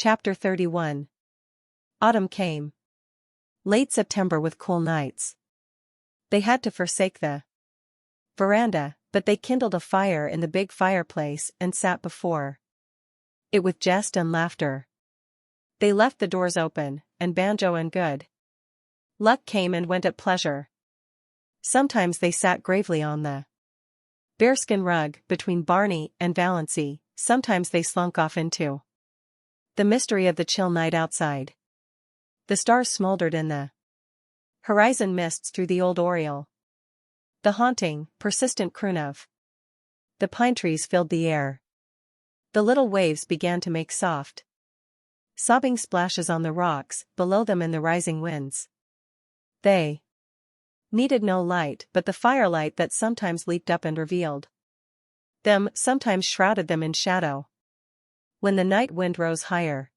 Chapter 31. Autumn came. Late September with cool nights. They had to forsake the veranda, but they kindled a fire in the big fireplace and sat before it with jest and laughter. They left the doors open, and banjo and good luck came and went at pleasure. Sometimes they sat gravely on the bearskin rug between Barney and Valancy, sometimes they slunk off into the mystery of the chill night outside. The stars smoldered in the horizon mists through the old oriole. The haunting, persistent croon of the pine trees filled the air. The little waves began to make soft, sobbing splashes on the rocks below them in the rising winds. They needed no light but the firelight that sometimes leaped up and revealed them, sometimes shrouded them in shadow. When the night wind rose higher,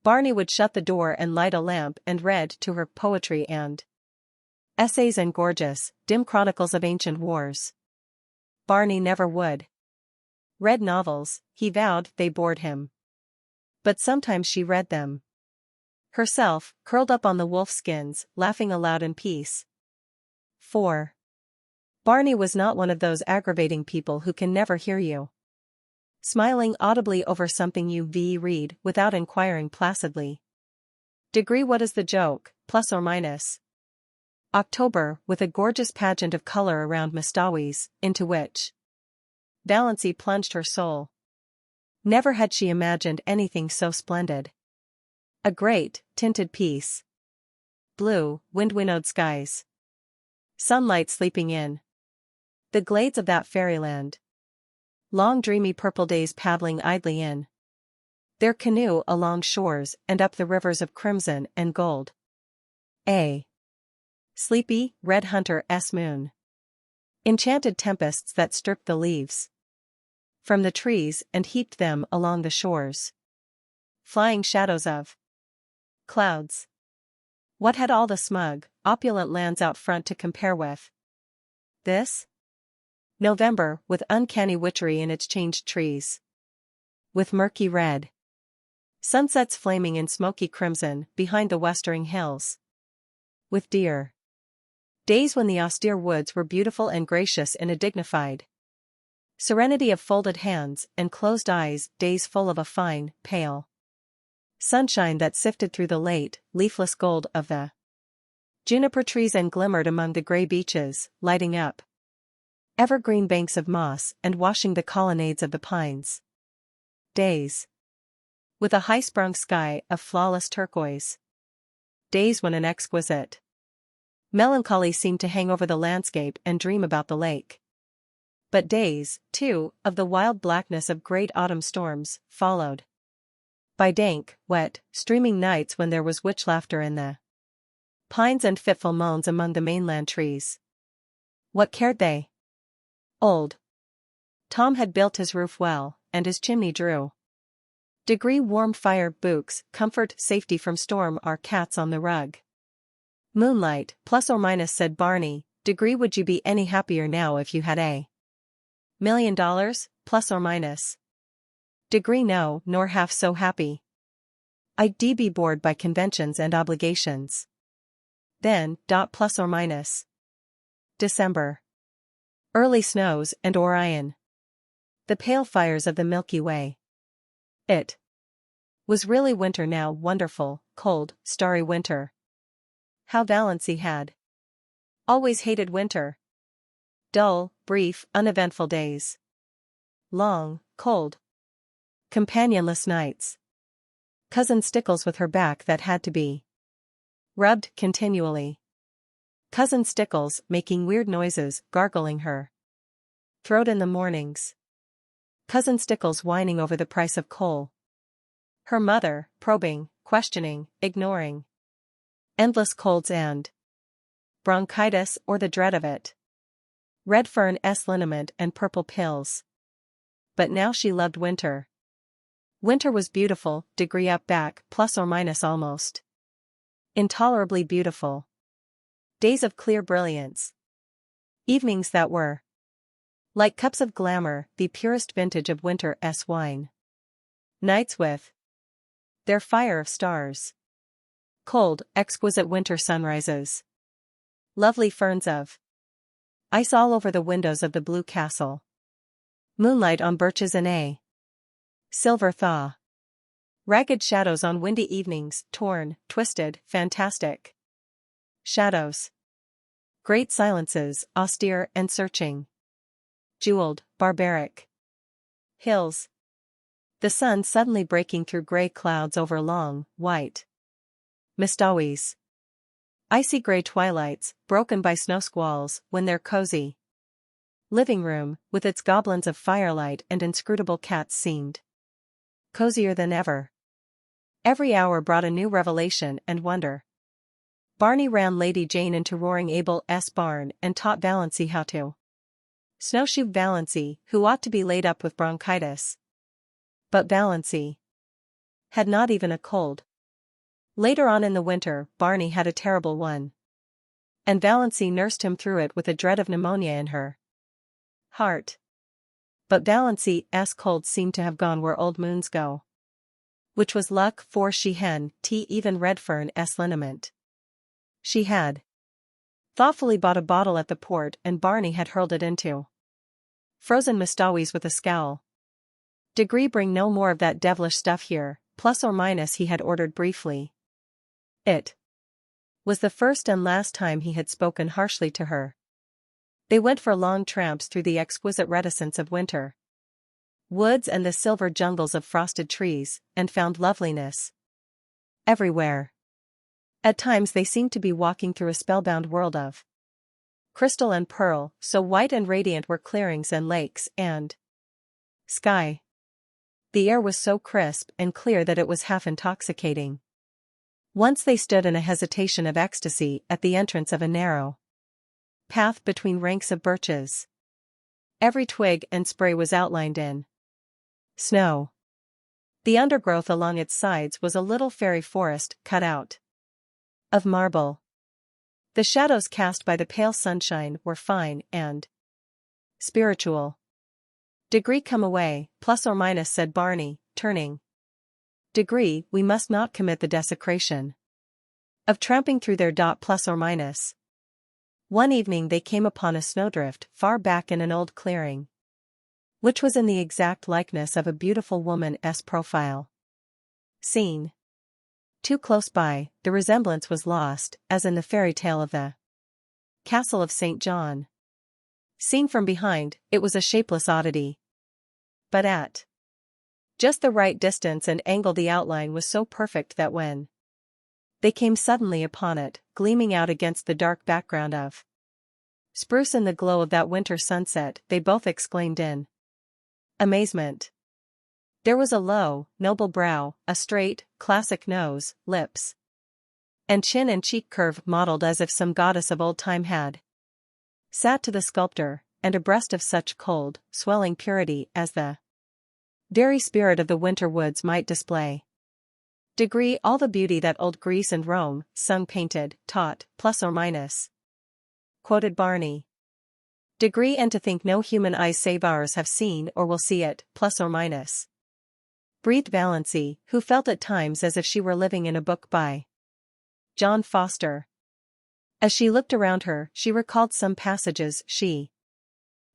Barney would shut the door and light a lamp and read to her poetry and essays and gorgeous, dim chronicles of ancient wars. Barney never would read novels, he vowed they bored him. But sometimes she read them herself, curled up on the wolf skins, laughing aloud in peace. 4. Barney was not one of those aggravating people who can never hear you smiling audibly over something you read without inquiring placidly. Degree, what is the joke, plus or minus? October, with a gorgeous pageant of color around Mestawis, into which Valancy plunged her soul. Never had she imagined anything so splendid. A great, tinted piece. Blue, wind-winnowed skies. Sunlight sleeping in the glades of that fairyland. Long dreamy purple days paddling idly in their canoe along shores and up the rivers of crimson and gold. A sleepy, red hunter-s moon. Enchanted tempests that stripped the leaves from the trees and heaped them along the shores. Flying shadows of clouds. What had all the smug, opulent lands out front to compare with this? November, with uncanny witchery in its changed trees. With murky red sunsets flaming in smoky crimson behind the westering hills. With dear days when the austere woods were beautiful and gracious in a dignified serenity of folded hands and closed eyes, days full of a fine, pale sunshine that sifted through the late, leafless gold of the juniper trees and glimmered among the gray beeches, lighting up evergreen banks of moss and washing the colonnades of the pines. Days with a high-sprung sky of flawless turquoise. Days when an exquisite melancholy seemed to hang over the landscape and dream about the lake. But days, too, of the wild blackness of great autumn storms, followed by dank, wet, streaming nights when there was witch laughter in the pines and fitful moans among the mainland trees. What cared they? Old Tom had built his roof well, and his chimney drew degree warm fire, books, comfort, safety from storm, our cats on the rug. Moonlight, plus or minus, said Barney. Degree, would you be any happier now if you had $1 million, plus or minus? Degree, no, nor half so happy. I'd be bored by conventions and obligations. Then, plus or minus. December. Early snows and Orion. The pale fires of the Milky Way. It was really winter now, wonderful, cold, starry winter. How Valancy had always hated winter. Dull, brief, uneventful days. Long, cold, companionless nights. Cousin Stickles with her back that had to be rubbed continually. Cousin Stickles making weird noises, gargling her throat in the mornings. Cousin Stickles whining over the price of coal. Her mother, probing, questioning, ignoring. Endless colds and bronchitis or the dread of it. Redfern-s liniment and purple pills. But now she loved winter. Winter was beautiful, degree up back, plus or minus almost. Intolerably beautiful. Days of clear brilliance. Evenings that were like cups of glamour, the purest vintage of winter-s wine. Nights with their fire of stars. Cold, exquisite winter sunrises. Lovely ferns of ice all over the windows of the blue castle. Moonlight on birches and a silver thaw. Ragged shadows on windy evenings, torn, twisted, fantastic. Shadows. Great silences, austere and searching. Jeweled, barbaric. Hills. The sun suddenly breaking through gray clouds over long, white Mistowies. Icy gray twilights, broken by snow squalls, when their cozy living room, with its goblins of firelight and inscrutable cats seemed cozier than ever. Every hour brought a new revelation and wonder. Barney ran Lady Jane into roaring Abel's barn and taught Valancy how to snowshoe. Valancy, who ought to be laid up with bronchitis. But Valancy had not even a cold. Later on in the winter, Barney had a terrible one. And Valancy nursed him through it with a dread of pneumonia in her heart. But Valancy's cold seemed to have gone where old moons go. Which was luck, for she hadn't even Redfern's liniment. She had thoughtfully bought a bottle at the port and Barney had hurled it into frozen Mistowies with a scowl. Degree bring no more of that devilish stuff here, plus or minus he had ordered briefly. It was the first and last time he had spoken harshly to her. They went for long tramps through the exquisite reticence of winter woods and the silver jungles of frosted trees, and found loveliness everywhere. At times they seemed to be walking through a spellbound world of crystal and pearl, so white and radiant were clearings and lakes and sky. The air was so crisp and clear that it was half intoxicating. Once they stood in a hesitation of ecstasy at the entrance of a narrow path between ranks of birches. Every twig and spray was outlined in snow. The undergrowth along its sides was a little fairy forest cut out of marble. The shadows cast by the pale sunshine were fine and spiritual. Degree come away, plus or minus, said Barney, turning. Degree, we must not commit the desecration of tramping through their dot plus or minus. One evening they came upon a snowdrift far back in an old clearing, which was in the exact likeness of a beautiful woman's profile. Seen too close by, the resemblance was lost, as in the fairy tale of the Castle of St. John. Seen from behind, it was a shapeless oddity. But at just the right distance and angle the outline was so perfect that when they came suddenly upon it, gleaming out against the dark background of spruce in the glow of that winter sunset, they both exclaimed in amazement. There was a low, noble brow, a straight, classic nose, lips and chin and cheek curve modeled as if some goddess of old time had sat to the sculptor, and a breast of such cold, swelling purity as the very spirit of the winter woods might display. Degree all the beauty that old Greece and Rome, sung, painted, taught, plus or minus. Quoted Barney. Degree, and to think no human eyes save ours have seen or will see it, plus or minus. Breathed Valancy, who felt at times as if she were living in a book by John Foster. As she looked around her, she recalled some passages she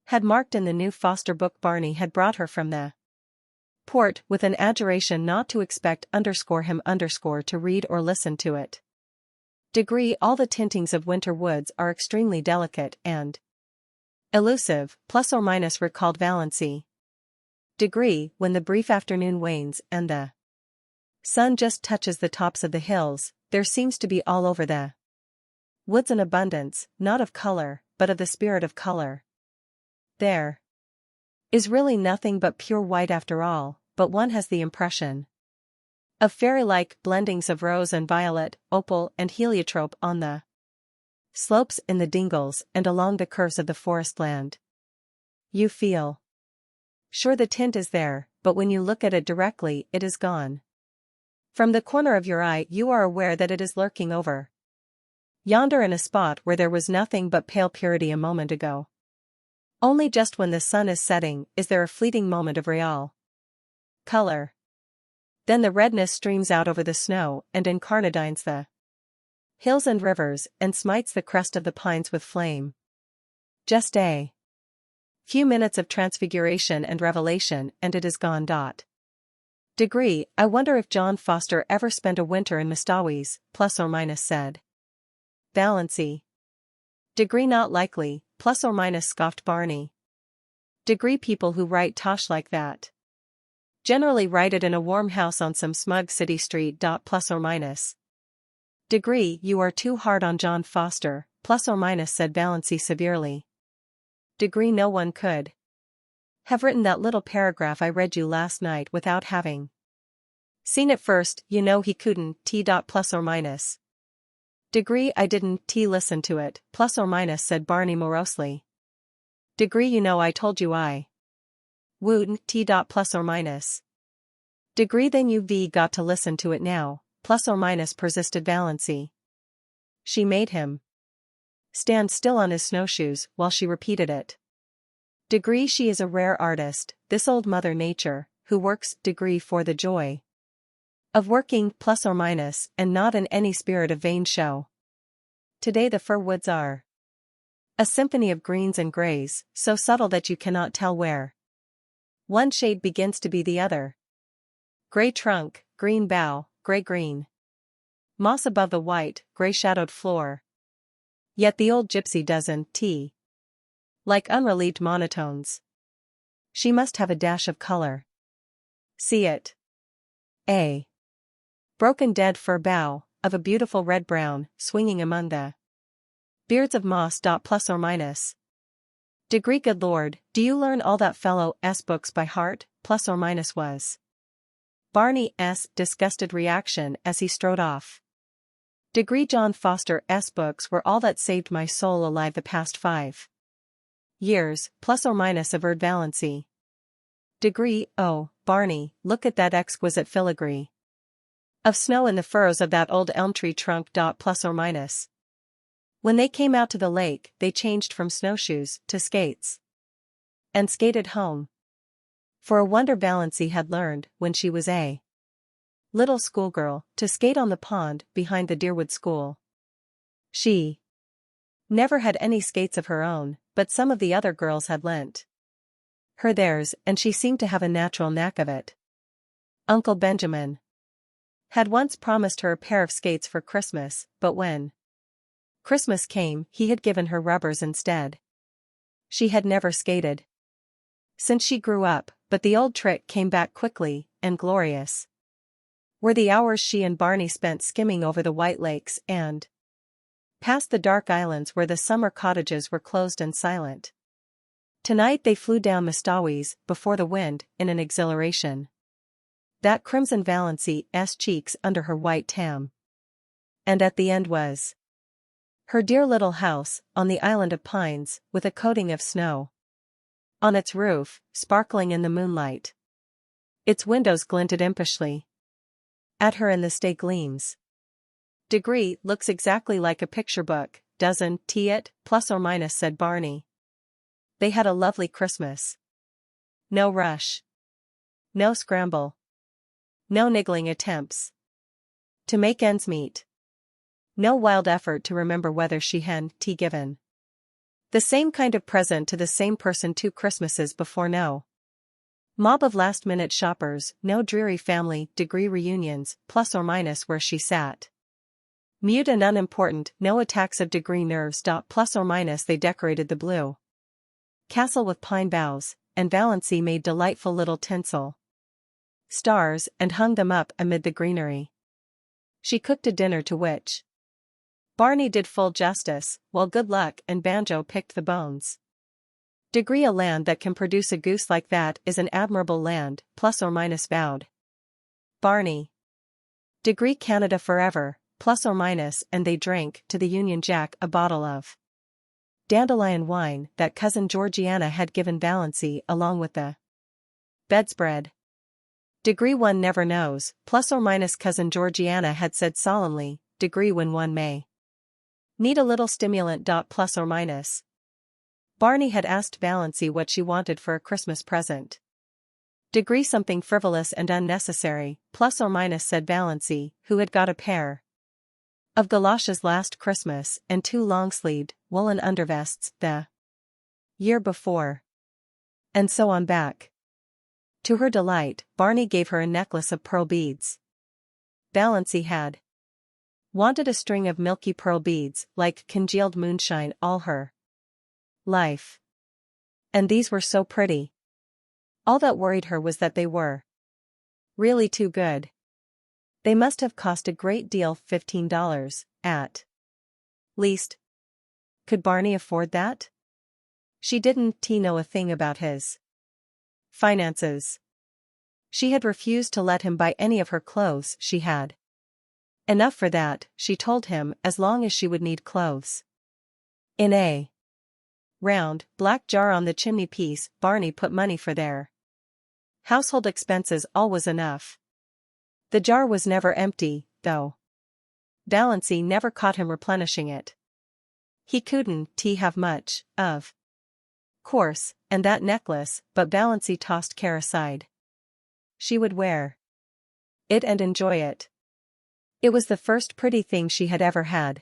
had marked in the new Foster book Barney had brought her from the port, with an adjuration not to expect _him to read or listen to it. Degree all the tintings of winter woods are extremely delicate and elusive, plus or minus, recalled Valancy. Degree, when the brief afternoon wanes and the sun just touches the tops of the hills, there seems to be all over the woods an abundance, not of color, but of the spirit of color. There is really nothing but pure white after all, but one has the impression of fairy-like blendings of rose and violet, opal and heliotrope on the slopes, in the dingles, and along the curves of the forest land. You feel sure the tint is there, but when you look at it directly, it is gone. From the corner of your eye you are aware that it is lurking over yonder in a spot where there was nothing but pale purity a moment ago. Only just when the sun is setting is there a fleeting moment of real color. Then the redness streams out over the snow and incarnadines the hills and rivers and smites the crest of the pines with flame. Just a few minutes of transfiguration and revelation and it is gone. Degree, I wonder if John Foster ever spent a winter in Mistawis, plus or minus said Valancy. Degree not likely, plus or minus scoffed Barney. Degree people who write tosh like that generally write it in a warm house on some smug city street. Plus or minus. Degree, you are too hard on John Foster, plus or minus said Valancy severely. Degree, no one could have written that little paragraph I read you last night without having seen it first. You know he couldn't. Plus or minus. Degree, I didn't listen to it, plus or minus said Barney morosely. Degree, you know I told you I wouldn't. Plus or minus. Degree, then you've got to listen to it now, plus or minus persisted Valancy. She made him stand still on his snowshoes while she repeated it. Degree, she is a rare artist, this old Mother Nature, who works, degree, for the joy of working, plus or minus, and not in any spirit of vain show. Today the fir woods are a symphony of greens and grays, so subtle that you cannot tell where one shade begins to be the other. Gray trunk, green bough, gray-green moss above the white, gray-shadowed floor. Yet the old gypsy doesn't like unrelieved monotones. She must have a dash of color. See it. A broken dead fir bough, of a beautiful red-brown, swinging among the beards of moss. Plus or minus. Degree, good lord, do you learn all that fellow's books by heart, plus or minus was Barney's disgusted reaction as he strode off. Degree, John Foster's books were all that saved my soul alive the past 5 years, plus or minus averred Valancy. Degree, oh, Barney, look at that exquisite filigree of snow in the furrows of that old elm tree trunk. Plus or minus. When they came out to the lake, they changed from snowshoes to skates and skated home. For a wonder Valancy had learned, when she was a little schoolgirl, to skate on the pond behind the Deerwood School. She never had any skates of her own, but some of the other girls had lent her theirs, and she seemed to have a natural knack of it. Uncle Benjamin had once promised her a pair of skates for Christmas, but when Christmas came, he had given her rubbers instead. She had never skated since she grew up, but the old trick came back quickly and glorious were the hours she and Barney spent skimming over the white lakes and past the dark islands where the summer cottages were closed and silent. Tonight they flew down Mistawis before the wind in an exhilaration that crimsoned Valancy's cheeks under her white tam. And at the end was her dear little house on the island of pines with a coating of snow on its roof, sparkling in the moonlight. Its windows glinted impishly at her in the stay gleams. Degree, looks exactly like a picture book, doesn't it, plus or minus said Barney. They had a lovely Christmas. No rush. No scramble. No niggling attempts to make ends meet. No wild effort to remember whether she had given the same kind of present to the same person 2 Christmases before. No mob of last-minute shoppers, no dreary family degree reunions, plus or minus where she sat mute and unimportant, no attacks of degree nerves. Plus or minus they decorated the blue castle with pine boughs, and Valancy made delightful little tinsel stars and hung them up amid the greenery. She cooked a dinner to which Barney did full justice, while Good Luck and Banjo picked the bones. Degree, a land that can produce a goose like that is an admirable land, plus or minus vowed Barney. Degree, Canada forever, plus or minus, and they drank to the Union Jack a bottle of dandelion wine that Cousin Georgiana had given Valancy along with the bedspread. Degree, one never knows, plus or minus Cousin Georgiana had said solemnly, degree, when one may need a little stimulant. Plus or minus. Barney had asked Valancy what she wanted for a Christmas present. Degree something frivolous and unnecessary, plus or minus, said Valancy, who had got a pair of galoshes last Christmas and 2 long-sleeved, woolen undervests the year before. And so on back. To her delight, Barney gave her a necklace of pearl beads. Valancy had wanted a string of milky pearl beads like congealed moonshine all her life. And these were so pretty. All that worried her was that they were really too good. They must have cost a great deal, $15, at least. Could Barney afford that? She didn't know a thing about his finances. She had refused to let him buy any of her clothes. She had enough for that, she told him, as long as she would need clothes. In a round, black jar on the chimney-piece, Barney put money for their household expenses. All was enough. The jar was never empty, though. Valancy never caught him replenishing it. He couldn't have much, of course, and that necklace, but Valancy tossed care aside. She would wear it and enjoy it. It was the first pretty thing she had ever had.